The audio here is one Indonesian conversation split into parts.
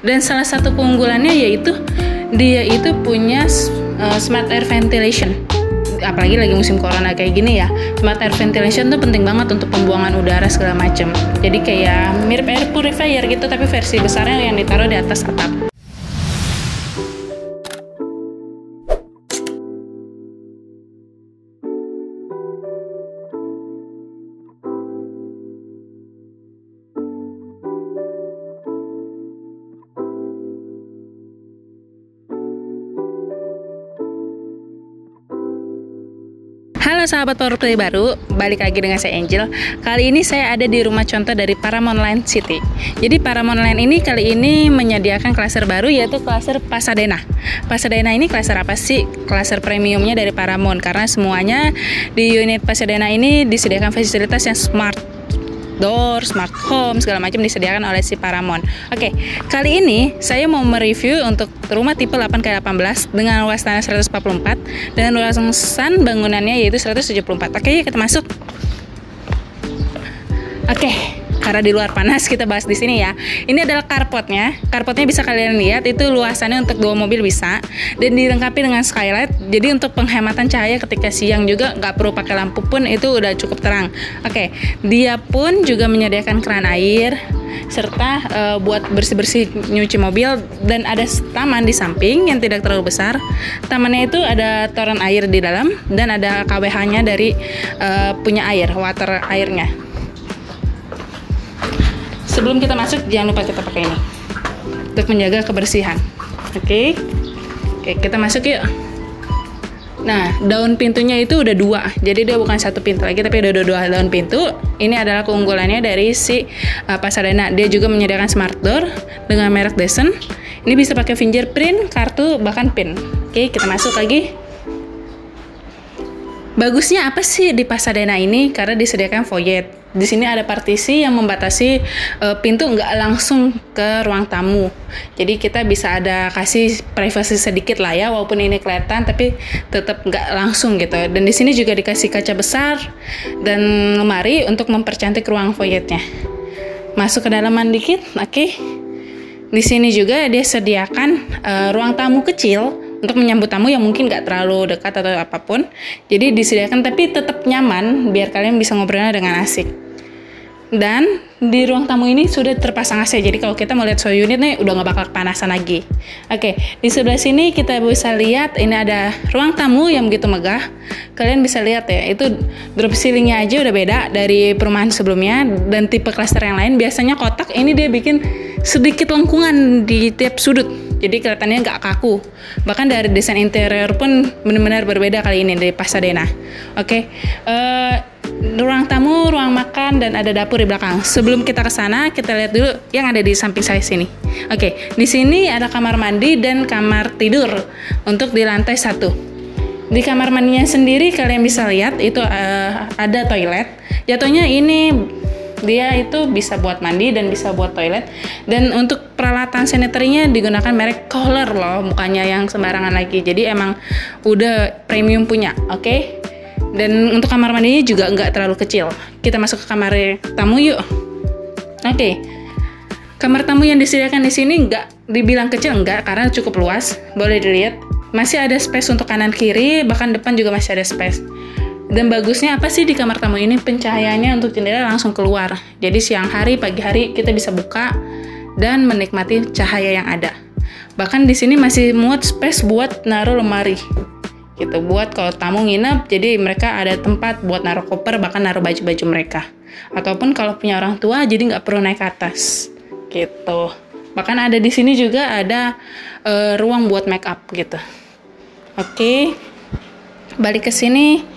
Dan salah satu keunggulannya yaitu dia itu punya smart air ventilation. Apalagi lagi musim corona kayak gini ya, smart air ventilation tuh penting banget untuk pembuangan udara segala macam. Jadi kayak mirip air purifier gitu, tapi versi besarnya yang ditaruh di atas atap. Halo sahabat Powerplay baru, balik lagi dengan saya Angel. Kali ini saya ada di rumah contoh dari Paramount Land City. Jadi Paramount Land ini kali ini menyediakan klaster baru, yaitu klaster Pasadena. Pasadena ini klaster apa sih? Klaster premiumnya dari Paramount, karena semuanya di unit Pasadena ini disediakan fasilitas yang smart door, smart home, segala macam disediakan oleh si Paramount. Oke, kali ini saya mau mereview untuk rumah tipe 8x18 dengan luas tanah 144 dan luasan bangunannya yaitu 174. Oke, yuk kita masuk. Oke, karena di luar panas kita bahas di sini ya. Ini adalah carportnya. Carportnya bisa kalian lihat itu luasannya untuk 2 mobil bisa, dan dilengkapi dengan skylight. Jadi untuk penghematan cahaya ketika siang juga nggak perlu pakai lampu pun itu udah cukup terang. Oke, dia pun juga menyediakan keran air serta buat bersih-bersih nyuci mobil, dan ada taman di samping yang tidak terlalu besar. Tamannya itu ada toren air di dalam dan ada KWH-nya dari punya air, water airnya. Sebelum kita masuk, jangan lupa kita pakai ini untuk menjaga kebersihan. Oke, kita masuk yuk. Nah, daun pintunya itu udah 2, jadi dia bukan 1 pintu lagi, tapi udah 2 daun pintu. Ini adalah keunggulannya dari si Pasadena. Dia juga menyediakan smart door dengan merek Dyson. Ini bisa pakai fingerprint, kartu, bahkan pin. Oke, kita masuk lagi. Bagusnya apa sih di Pasadena ini? Karena disediakan foyer. Di sini ada partisi yang membatasi pintu nggak langsung ke ruang tamu. Jadi kita bisa ada kasih privasi sedikit lah ya, walaupun ini kelihatan tapi tetap nggak langsung gitu. Dan di sini juga dikasih kaca besar dan lemari untuk mempercantik ruang foyernya. Masuk ke dalaman dikit, oke. Di sini juga dia sediakan ruang tamu kecil untuk menyambut tamu yang mungkin nggak terlalu dekat atau apapun. Jadi disediakan tapi tetap nyaman biar kalian bisa ngobrolnya dengan asik. Dan di ruang tamu ini sudah terpasang AC, jadi kalau kita mau lihat show unit nih udah nggak bakal kepanasan lagi. Oke, di sebelah sini kita bisa lihat ini ada ruang tamu yang begitu megah. Kalian bisa lihat ya, itu drop ceilingnya aja udah beda dari perumahan sebelumnya, dan tipe klaster yang lain biasanya kotak, ini dia bikin sedikit lengkungan di tiap sudut, jadi kelihatannya nggak kaku. Bahkan dari desain interior pun benar-benar berbeda kali ini dari Pasadena. Oke, ruang tamu, ruang makan, dan ada dapur di belakang. Sebelum kita ke sana, kita lihat dulu yang ada di samping saya sini. Oke, di sini ada kamar mandi dan kamar tidur untuk di lantai 1. Di kamar mandinya sendiri kalian bisa lihat itu ada toilet. Jatuhnya ini dia itu bisa buat mandi dan bisa buat toilet. Dan untuk peralatan sanitary-nya digunakan merek Kohler loh, bukannya yang sembarangan lagi. Jadi emang udah premium punya, oke? Dan untuk kamar mandinya juga nggak terlalu kecil. Kita masuk ke kamar tamu yuk. Oke. Kamar tamu yang disediakan di sini nggak dibilang kecil, nggak, karena cukup luas. Boleh dilihat. Masih ada space untuk kanan kiri, bahkan depan juga masih ada space. Dan bagusnya apa sih di kamar tamu ini? Pencahayaannya untuk jendela langsung keluar. Jadi siang hari, pagi hari kita bisa buka dan menikmati cahaya yang ada. Bahkan di sini masih muat space buat naruh lemari. Gitu, buat kalau tamu nginep, jadi mereka ada tempat buat naruh koper, bahkan naruh baju-baju mereka. Ataupun kalau punya orang tua, jadi nggak perlu naik ke atas. Gitu. Bahkan ada di sini juga ada ruang buat make up gitu. Oke, balik ke sini.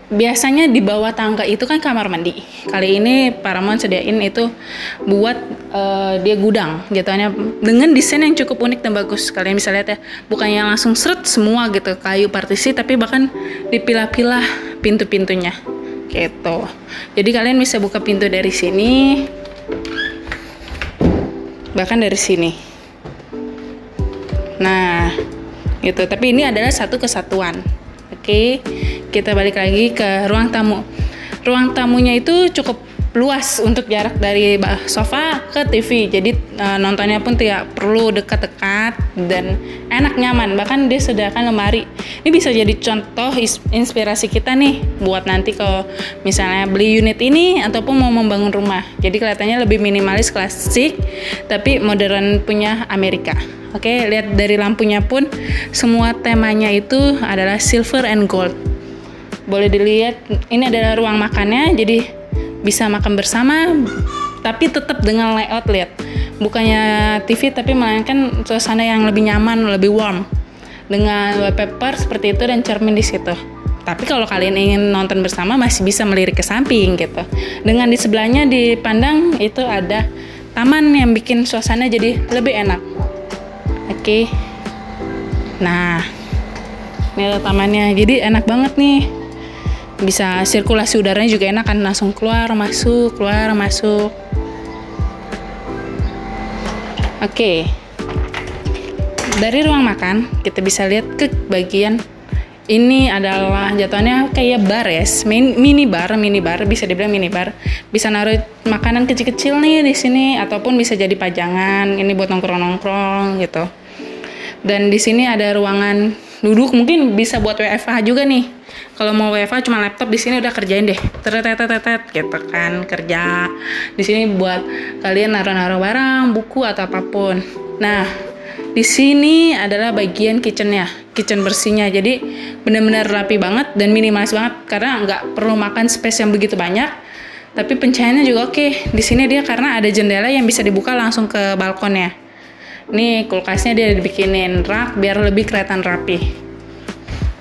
Biasanya di bawah tangga itu kan kamar mandi. Kali ini Paramount sediain itu buat dia gudang gitu, dengan desain yang cukup unik dan bagus. Kalian bisa lihat ya, bukan yang langsung seret semua gitu kayu partisi, tapi bahkan dipilah-pilah pintu-pintunya gitu. Jadi kalian bisa buka pintu dari sini, bahkan dari sini. Nah, gitu. Tapi ini adalah satu kesatuan. Oke, kita balik lagi ke ruang tamu. Ruang tamunya itu cukup luas untuk jarak dari sofa ke TV. Jadi nontonnya pun tidak perlu dekat-dekat dan enak, nyaman. Bahkan dia sediakan lemari. Ini bisa jadi contoh inspirasi kita nih buat nanti kalau misalnya beli unit ini ataupun mau membangun rumah. Jadi kelihatannya lebih minimalis, klasik, tapi modern punya Amerika. Oke, lihat dari lampunya pun semua temanya itu adalah silver and gold. Boleh dilihat, ini adalah ruang makannya, jadi bisa makan bersama, tapi tetap dengan layout, lihat. Bukannya TV, tapi melainkan suasana yang lebih nyaman, lebih warm. Dengan wallpaper seperti itu dan cermin di situ. Tapi kalau kalian ingin nonton bersama, masih bisa melirik ke samping gitu. Dengan di sebelahnya dipandang itu ada taman yang bikin suasana jadi lebih enak. Oke. Nah, ini ada tamannya, jadi enak banget nih. Bisa sirkulasi udaranya juga enak kan, langsung keluar masuk. Oke. Dari ruang makan kita bisa lihat ke bagian ini adalah jatuhnya kayak bar ya, mini bar, bisa dibilang mini bar. Bisa naruh makanan kecil-kecil nih di sini ataupun bisa jadi pajangan, ini buat nongkrong-nongkrong gitu. Dan di sini ada ruangan duduk, mungkin bisa buat WFH juga nih. Kalau mau WFH cuma laptop, di sini udah kerjain deh. Tetet gitu kan, kerja. Di sini buat kalian naruh-naruh barang, buku atau apapun. Nah, di sini adalah bagian kitchen bersihnya. Jadi benar-benar rapi banget dan minimalis banget karena nggak perlu makan space yang begitu banyak. Tapi pencahayaannya juga oke. Di sini dia karena ada jendela yang bisa dibuka langsung ke balkonnya. Nih kulkasnya dia dibikinin rak biar lebih kelihatan rapi.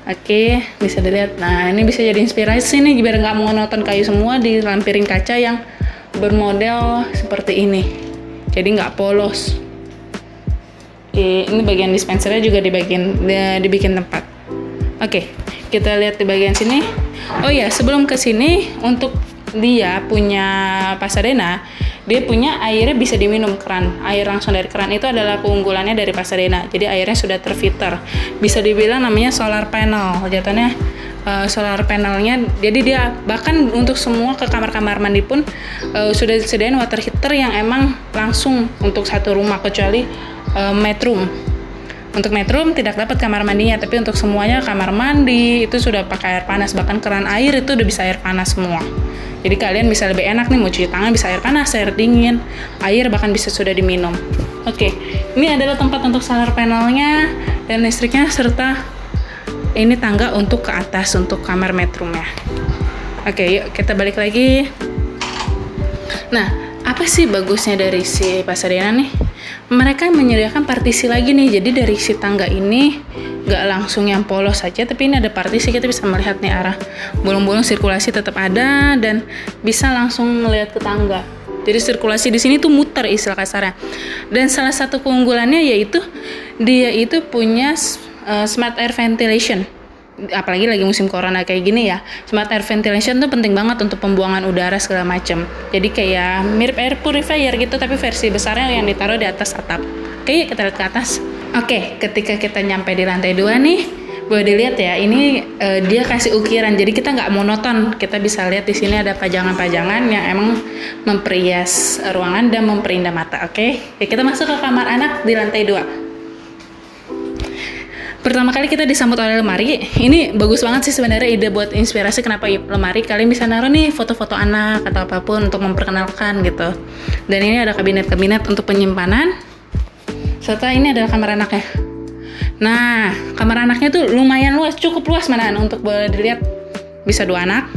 Oke, bisa dilihat. Nah, ini bisa jadi inspirasi nih biar nggak monoton kayu semua, dilampirin kaca yang bermodel seperti ini. Jadi nggak polos. Oke, ini bagian dispensernya juga dibikin tempat. Oke, kita lihat di bagian sini. Oh ya, sebelum ke sini untuk dia punya Pasadena, dia punya airnya bisa diminum keran, air langsung dari keran. Itu adalah keunggulannya dari Pasadena. Jadi airnya sudah terfilter. Bisa dibilang namanya solar panel. Jatuhnya solar panelnya. Jadi dia bahkan untuk semua ke kamar-kamar mandi pun sudah disediain water heater yang emang langsung untuk satu rumah, kecuali bedroom. Untuk bedroom tidak dapat kamar mandinya, tapi untuk semuanya kamar mandi itu sudah pakai air panas. Bahkan keran air itu udah bisa air panas semua. Jadi kalian bisa lebih enak nih mau cuci tangan bisa air panas, air dingin, air bahkan bisa sudah diminum. Oke, ini adalah tempat untuk solar panelnya dan listriknya serta ini tangga untuk ke atas untuk kamar bedroomnya. Oke, yuk kita balik lagi. Nah, apa sih bagusnya dari si Pasadena nih? Mereka menyediakan partisi lagi nih, jadi dari si tangga ini nggak langsung yang polos saja, tapi ini ada partisi, kita bisa melihat nih arah bolong-bolong, sirkulasi tetap ada dan bisa langsung melihat ke tangga. Jadi sirkulasi di sini tuh muter istilah kasarnya. Dan salah satu keunggulannya yaitu dia itu punya smart air ventilation. Apalagi lagi musim corona kayak gini ya, smart air ventilation tuh penting banget untuk pembuangan udara segala macam. Jadi kayak mirip air purifier gitu, tapi versi besarnya yang ditaruh di atas atap. Oke, kita lihat ke atas. Oke, ketika kita nyampe di lantai 2 nih, boleh dilihat ya, ini dia kasih ukiran, jadi kita nggak monoton. Kita bisa lihat di sini ada pajangan-pajangan yang emang memperias ruangan dan memperindah mata. Oke, ya, kita masuk ke kamar anak di lantai 2. Pertama kali kita disambut oleh lemari. Ini bagus banget sih sebenarnya, ide buat inspirasi kenapa lemari. Kalian bisa naruh nih foto-foto anak atau apapun untuk memperkenalkan gitu. Dan ini ada kabinet-kabinet untuk penyimpanan. Serta ini adalah kamar anaknya. Nah, kamar anaknya tuh lumayan luas, cukup luas malahan untuk boleh dilihat. Bisa 2 anak.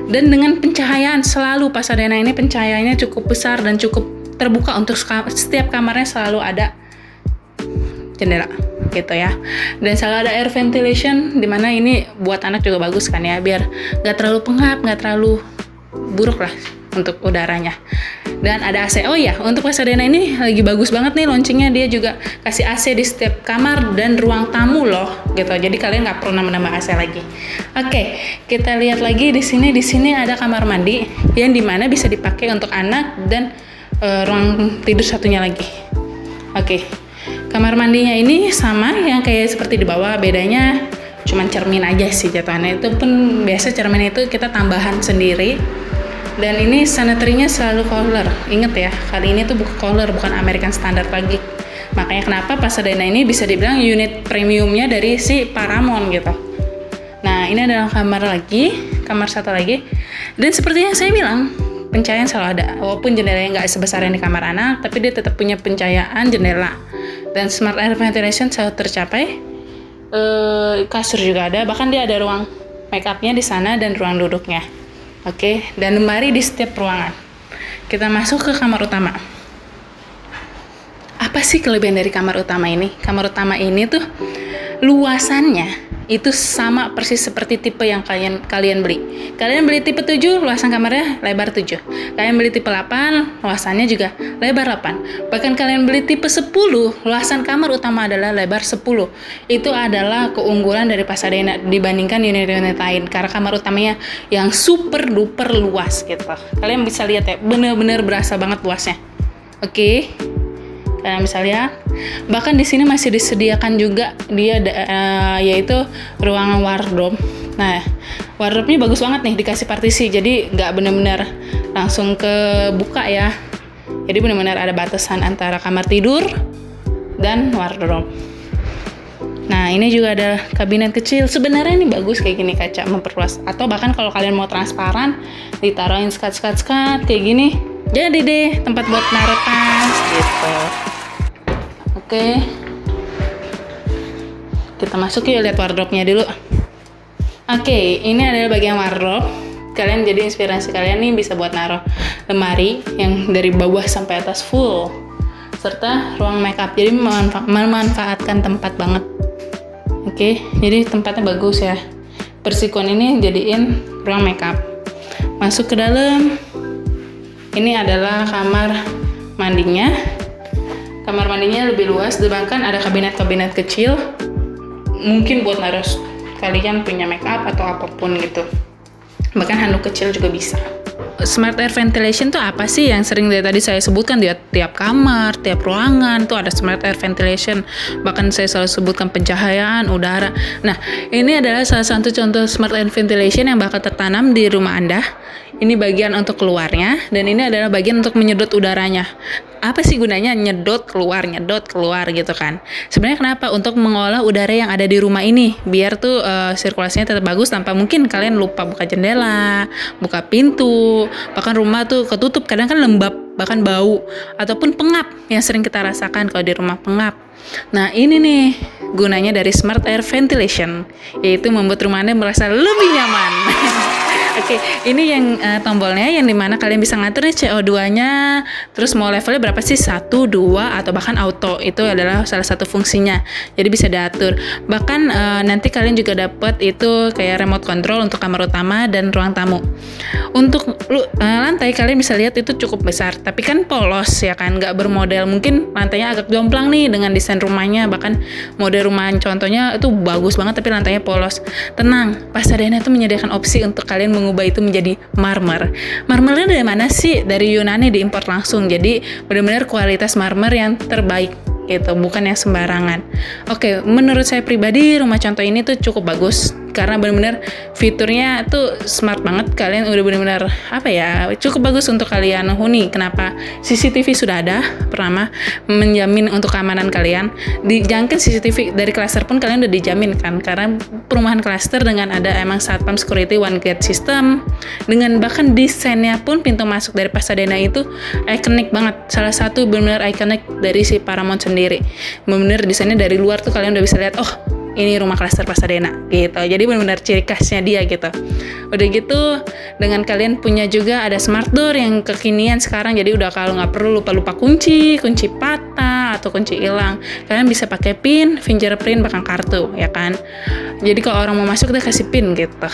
Dan dengan pencahayaan selalu Pasadena ini pencahayaannya cukup besar dan cukup terbuka untuk setiap kamarnya selalu ada jendela gitu ya, dan selalu ada air ventilation, dimana ini buat anak juga bagus kan ya, biar nggak terlalu pengap, nggak terlalu buruk lah untuk udaranya. Dan ada AC. Oh ya, untuk Pasadena ini lagi bagus banget nih launchingnya, dia juga kasih AC di setiap kamar dan ruang tamu loh gitu, jadi kalian nggak perlu nambah AC lagi. Oke, kita lihat lagi di sini ada kamar mandi yang dimana bisa dipakai untuk anak dan ruang tidur satunya lagi. Oke. Kamar mandinya ini sama yang kayak seperti di bawah, bedanya cuman cermin aja sih jatuhannya. Itu pun biasa cermin itu kita tambahan sendiri. Dan ini sanitary-nya selalu color. Ingat ya, kali ini tuh color, bukan American Standard lagi. Makanya kenapa Pasadena ini bisa dibilang unit premiumnya dari si Paramount gitu. Nah, ini adalah kamar satu lagi. Dan seperti yang saya bilang, pencahayaan selalu ada. Walaupun jendelanya nggak sebesar yang di kamar anak, tapi dia tetap punya pencahayaan jendela. Dan smart air ventilation selalu tercapai. Kasur juga ada, bahkan dia ada ruang make up-nya di sana dan ruang duduknya. Oke, dan lemari di setiap ruangan. Kita masuk ke kamar utama. Apa sih kelebihan dari kamar utama ini? Kamar utama ini tuh luasannya itu sama persis seperti tipe yang kalian beli. Kalian beli tipe 7, luasan kamarnya lebar 7. Kalian beli tipe 8, luasannya juga lebar 8. Bahkan kalian beli tipe 10, luasan kamar utama adalah lebar 10. Itu adalah keunggulan dari Pasadena dibandingkan unit-unit lain, karena kamar utamanya yang super duper luas gitu. Kalian bisa lihat ya, bener-bener berasa banget luasnya. Oke. Kalian bisa lihat, bahkan di sini masih disediakan juga dia yaitu ruangan wardrobe. Nah, wardrobe-nya bagus banget nih, dikasih partisi, jadi nggak benar-benar langsung kebuka ya. Jadi benar-benar ada batasan antara kamar tidur dan wardrobe. Nah, ini juga ada kabinet kecil. Sebenarnya ini bagus kayak gini, kaca memperluas. Atau bahkan kalau kalian mau transparan, ditaruhin skat kayak gini. Jadi deh tempat buat naruh tas gitu. Oke. Kita masuk yuk, lihat wardrobe-nya dulu. Oke, ini adalah bagian wardrobe. Kalian jadi inspirasi kalian nih bisa buat naruh lemari yang dari bawah sampai atas full. Serta ruang makeup. Jadi memanfaatkan tempat banget. Oke, jadi tempatnya bagus ya. Persikon ini jadiin ruang makeup. Masuk ke dalam. Ini adalah kamar mandinya. Kamar mandinya lebih luas, bahkan ada kabinet-kabinet kecil. Mungkin buat naruh kalian punya make up atau apapun gitu. Bahkan handuk kecil juga bisa. Smart air ventilation tuh apa sih yang sering dari tadi saya sebutkan? Di tiap kamar, tiap ruangan tuh ada smart air ventilation. Bahkan saya selalu sebutkan pencahayaan, udara. Nah, ini adalah salah satu contoh smart air ventilation yang bakal tertanam di rumah Anda. Ini bagian untuk keluarnya, dan ini adalah bagian untuk menyedot udaranya. Apa sih gunanya nyedot keluar gitu kan? Sebenarnya kenapa? Untuk mengolah udara yang ada di rumah ini, biar tuh sirkulasinya tetap bagus tanpa mungkin kalian lupa buka jendela, buka pintu, bahkan rumah tuh ketutup, kadang kan lembab, bahkan bau, ataupun pengap yang sering kita rasakan kalau di rumah pengap. Nah, ini nih gunanya dari smart air ventilation, yaitu membuat rumah Anda merasa lebih nyaman. Oke, ini yang tombolnya yang dimana kalian bisa ngatur nih CO2-nya, terus mau levelnya berapa sih, 1, 2, atau bahkan auto. Itu adalah salah satu fungsinya, jadi bisa diatur. Bahkan nanti kalian juga dapat itu kayak remote control untuk kamar utama dan ruang tamu. Untuk lantai kalian bisa lihat itu cukup besar, tapi kan polos ya kan, nggak bermodel. Mungkin lantainya agak jomplang nih dengan desain rumahnya, bahkan model rumah contohnya itu bagus banget tapi lantainya polos. Tenang, Pasadena itu menyediakan opsi untuk kalian mengubah itu menjadi marmer. Marmernya dari mana sih? Dari Yunani, diimpor langsung. Jadi benar-benar kualitas marmer yang terbaik gitu, bukan yang sembarangan. Oke, menurut saya pribadi rumah contoh ini tuh cukup bagus karena benar-benar fiturnya tuh smart banget. Kalian udah benar-benar cukup bagus untuk kalian huni. Kenapa? CCTV sudah ada, pertama menjamin untuk keamanan kalian. Dijangkin CCTV dari klaster pun kalian udah dijamin kan, karena perumahan klaster dengan ada emang satpam security one gate system, dengan bahkan desainnya pun pintu masuk dari Pasadena itu ikonik banget. Salah satu benar-benar ikonik dari si Paramount sendiri. Benar-benar desainnya dari luar tuh kalian udah bisa lihat, oh ini rumah klaster Pasadena gitu. Jadi benar-benar ciri khasnya dia gitu. Udah gitu dengan kalian punya juga ada smart door yang kekinian sekarang. Jadi udah kalau nggak perlu lupa-lupa kunci patah atau kunci hilang, kalian bisa pakai pin, fingerprint, bahkan kartu ya kan. Jadi kalau orang mau masuk dia kasih pin gitu.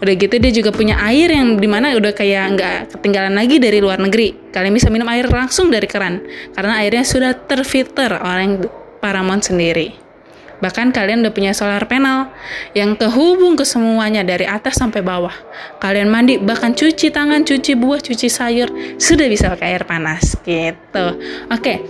Udah gitu dia juga punya air yang dimana udah kayak nggak ketinggalan lagi dari luar negeri. Kalian bisa minum air langsung dari keran karena airnya sudah terfilter oleh Paramount sendiri. Bahkan kalian udah punya solar panel yang kehubung ke semuanya dari atas sampai bawah. Kalian mandi, bahkan cuci tangan, cuci buah, cuci sayur, sudah bisa pakai air panas gitu. Oke.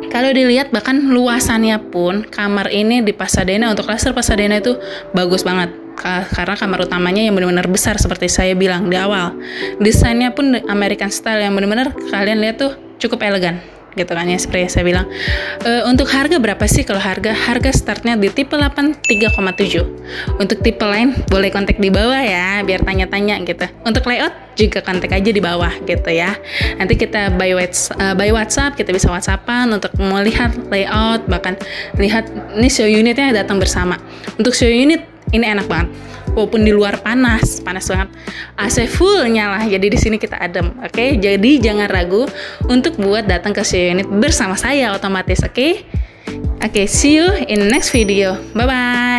Kalau dilihat bahkan luasannya pun kamar ini di Pasadena untuk klaster Pasadena itu bagus banget. karena kamar utamanya yang benar-benar besar seperti saya bilang di awal. Desainnya pun American style yang benar-benar kalian lihat tuh cukup elegan gitu kan ya, seperti saya bilang. Untuk harga berapa sih? Kalau harga startnya di tipe 8 3,7. Untuk tipe lain boleh kontak di bawah ya, biar tanya-tanya gitu. Untuk layout juga kontak aja di bawah gitu ya. Nanti kita by WhatsApp, kita bisa WhatsAppan untuk melihat layout, bahkan lihat ini show unitnya datang bersama. Untuk show unit ini enak banget. Walaupun di luar panas banget, AC full nyala, jadi di sini kita adem, oke? Jadi jangan ragu untuk buat datang ke show unit bersama saya otomatis, oke? Oke, see you in next video, bye bye.